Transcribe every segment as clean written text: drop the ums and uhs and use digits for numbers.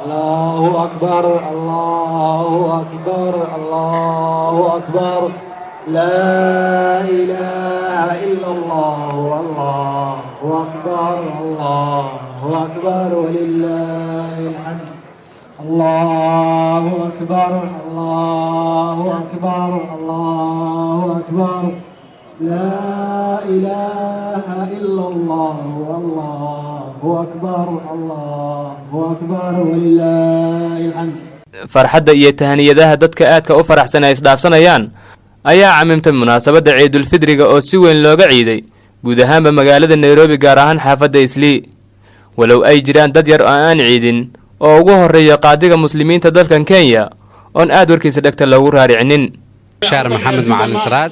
الله أكبر الله أكبر الله أكبر لا إله إلا الله الله أكبر الله أكبر ولله الحمد الله أكبر الله أكبر الله أكبر لا إله إلا الله الله أكبر ولله الحمد. farxadda iyo tahaniyadaha dadka aadka u faraxsan ay isdhaafsanayaan ayaa camimtay munaasabadda ciidul fidriga oo si weyn looga ciiday guud ahaanba magaalada Nairobi gaar ahaan xaafadda Islii walow ay jiraan dad yar oo aan ciidin oo ugu horeeya qaadiga muslimiinta dalkan Kenya oo aad warkiisa dhagta lagu raaricinin شهر محمد معلم سراد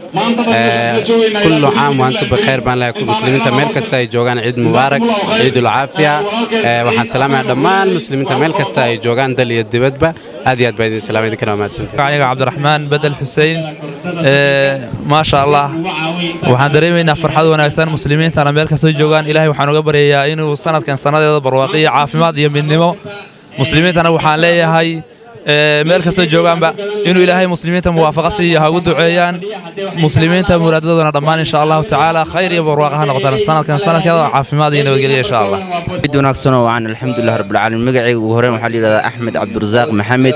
كل عام وانتم بخير بان لكم مسلمين ميل كستا اي جوغان عيد مبارك عيد العافيه waxaan salaamayaa dhammaan muslimiinta meel kasta ay joogaan dal iyo dibadba aad iyo aad baan idin salaamay kana maadsantahay aniga Cabdiraxmaan Badal Xuseen ma sha Allah waxaan dareemaynaa farxad wanaagsan muslimiinta meel kasta joogaan Ilaahay waxaan uga baryayaa inuu sanadkan sanadeeda barwaaqo caafimaad iyo midnimo muslimiintana waxaan leeyahay meel kasta joogaanba inuu Ilaahay muslimiinta muwaafaqo siiyo ha ugu duceeyaan muslimiinta muraadadooda dhammaan insha Allah ta'ala khayr iyo barwaaqo noqdaan sanadkeeda caafimaad iyo nabadgelyo insha Allah ciid wanaagsan oo aan alxamdulillah rabbil caalamiin magacaygu ugu horeen waxa la yiraahdaa Axmed Cabdirasaaq Maxamed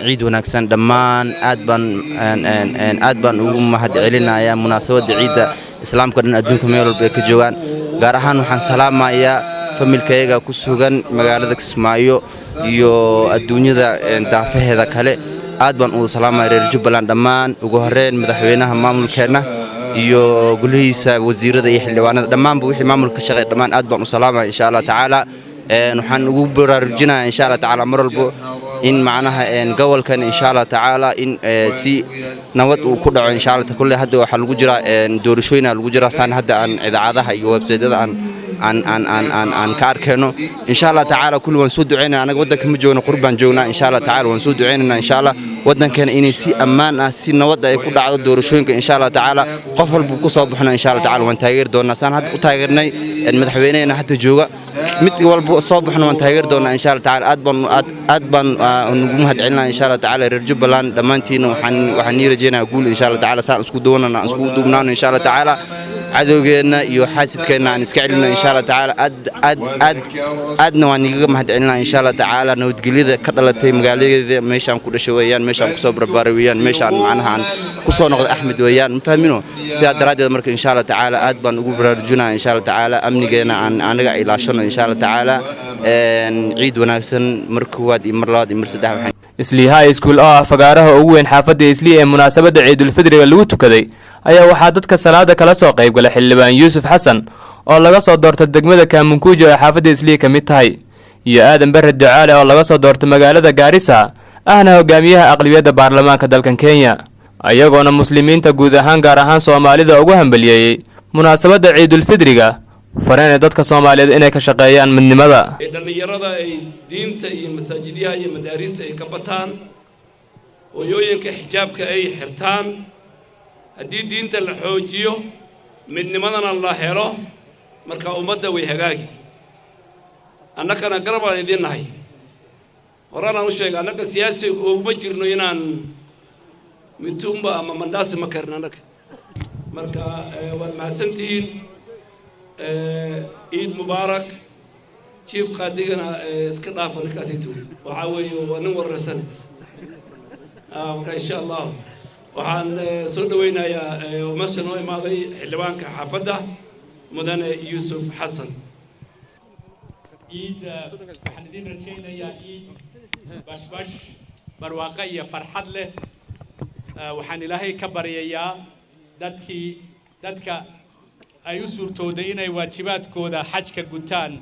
ciid wanaagsan dhammaan aad baan ugu mahadcelinayaa munaasabada ciida islaamka dhan adduunka meel walba ka joogaan gaar ahaan waxaan salaamayaa familkayga ku sugan magaalada Kismaayo iyo adduunyada daafaheeda kale aad baan u salaamay reer Jubbaland dhammaan ugu horeen madaxweynaha maamulkeena iyo golihiisa wasiirada iyo xildhibaanada dhammaan wixii maamulka shaqeey dhammaan aad baan u salaamay insha Allah taala waxaan ugu baraarujinayaa insha Allah taala mar walba in macnaha gobolkan insha Allah taala in si nabad uu ku dhaco insha Allah kulli hadda waxa lagu jira doorashooyin lagu jira saan hadda aan idaacadaha iyo website-yada aan ka arkayno insha Allah taala kulli waan soo duceynaa anaga wadanka ma joogno qurbaan joognaa insha Allah taala waan soo duceynaa insha Allah wadankan inay si ammaan ah si nabad ay ku dhacdo doorashooyinka insha Allah taala qof walba ku soo baxno insha Allah taala waan taageer doonaa saan hadda u taageernay madaxweynaha hadda jooga mid walba soo baxno waan taageer doonaa insha Allah taala aad baan ugu mahadcelinaa insha Allah taala reer Jubbaland dhamaantiin waxaan rajeynayaa guul insha Allah taala saan isku duubnaano insha Allah taala cadowgeena iyo xaasidkeena aan iska celino insha Allah taala aadna waan iga mahadcelinaa insha Allah taala nabadgelyada ka dhalatay magaalada meeshaan ku dhashay weeyaan meeshaan ku soo barbaaray weeyaan meeshaan macnaha aan ku soo noqday Axmed weeyaan ma fahmino sidaa daraadeed marka insha Allah taala aad baan ugu baraarujinaa insha Allah taala amnigeena aan anaga ilaashano insha Allah taala ciid wanaagsan mar koowaad iyo mar labaad iyo mar saddexaad Islii High School oo fagaaraha ugu weyn xaafadda Islii ee munaasabadda ciidul fidriga lagu tukaday ayaa waxaa dadka salaada kala soo qayb galay xildhibaan Yuusuf Xasan oo laga soo doortay degmada Kaamunkuujo ee xaafadda Islii ka mid tahay iyo Aadan Barre Ducaale oo laga soo doortay magaalada Gaarisa ahna hogaamiyaha aqlabiyadda baarlamaanka dalkan Kenya ayagoona muslimiinta guud ahaan gaar ahaan Soomaalida ugu hambalyeeyay munaasabadda ciidul fidriga fareen dadka Soomaaliyeed inay ka shaqeeyaan midnimada dhalinyarada ay diinta iyo masaajidyaha iyo madaarista ay ka bataan hooyooyinka xijaabka ay xirtaan haddii diinta la xoojiyo midnimadana la helo marka ummadda way hagaagi annagana garab aan idin nahay horaan u sheegay annaga siyaasi uma jirno inaan mitumba ama mandaasi ma karna annaga marka waad mahadsantihiin ciid mubaarak chief qaadigana iska dhaafo ninkaasiitu waxaa weeye waa nin wararsan marka insha Allah waxaan soo dhaweynayaa meesha noo imaaday xildhibaanka xaafadda mudane Yuusuf Xasan waxaan idin rajaynayaa ciid bashbash barwaaqo iyo farxad leh waxaan ilaahay ka baryayaa dadka ay u suurtooday inay waajibaadkooda xajka gutaan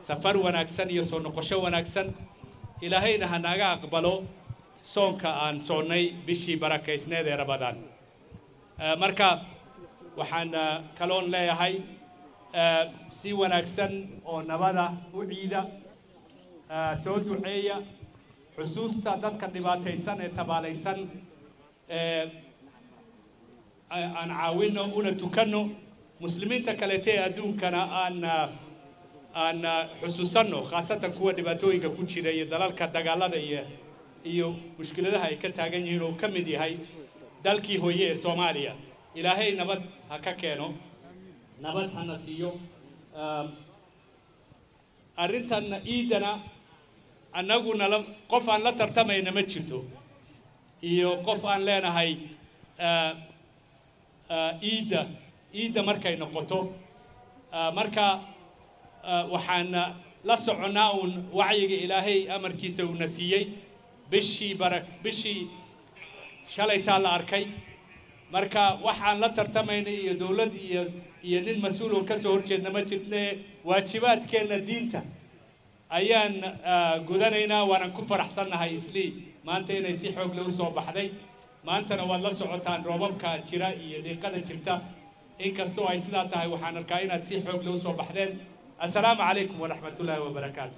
safar wanaagsan iyo soo noqosho wanaagsan ilaahayna ha naga aqbalo soonka aan soonnay bishii barakaysneed ee Ramadaan marka waxaan kaloon leeyahay si wanaagsan oo nabada u ciida soo duceeya xusuusta dadka dhibaataysan ee tabaalaysan aan caawino una tukanno muslimiinta kale ee adduunkana aan aan xusuusanno khaasatan kuwa dhibaatooyinka ku jira iyo dalalka dagaalada iyo mushkiladaha ay ka taagan yihiin oo ka mid yahay dalkii hooye ee Soomaaliya ilaahay nabad ha ka keeno nabad hana siiyo arrintan iidana annaguna qof aan la tartamayna ma jirto iyo qof aan leenahay iida markay noqoto marka waxaan la soconaa uun wacyiga ilaahay amarkiisa uuna siiyey bishii shalaytaa la arkay marka waxaan la tartamaynay iyo dawlad iyo nin mas-uul oo ka soo horjeedna ma jirne waajibaadkeenna diinta ayaan gudanaynaa waanan ku faraxsannahay islii maanta inay si xoog leh u soo baxday maantana waad la socotaan roobabka jira iyo dhiiqada jirta inkastoo ay sidaa tahay waxaan arkaa inaad si xoog leh u soo baxdeen assalaamu calaykum waraxmatullaahi wabarakaatu